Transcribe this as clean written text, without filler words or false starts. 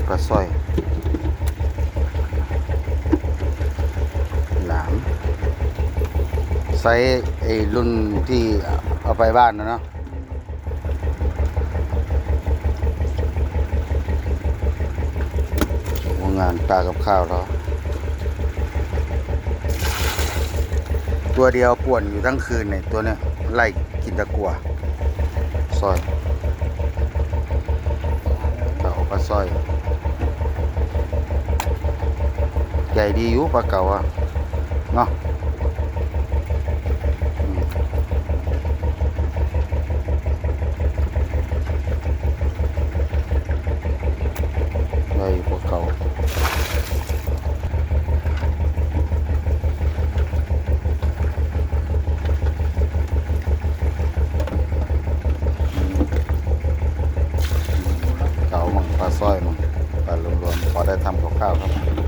ปลาสร้อยหลามไซส์ไอ้รุ่นที่เอาไปบ้านนะเนาะงานปลากับข้าวแล้วตัวเดียวป่วนอยู่ทั้งคืนเนี่ยตัวเนี้ยไล่กินตะกั่วสร้อยเต่าปลาสร้อยใหญ่ดีอยู่ปลาเก๋าอะเนาะใหญ่ปลาเก๋าเก๋ามั่งปลาสร้อยมั่งปลารวมๆพอได้ทำกับข้าวครับ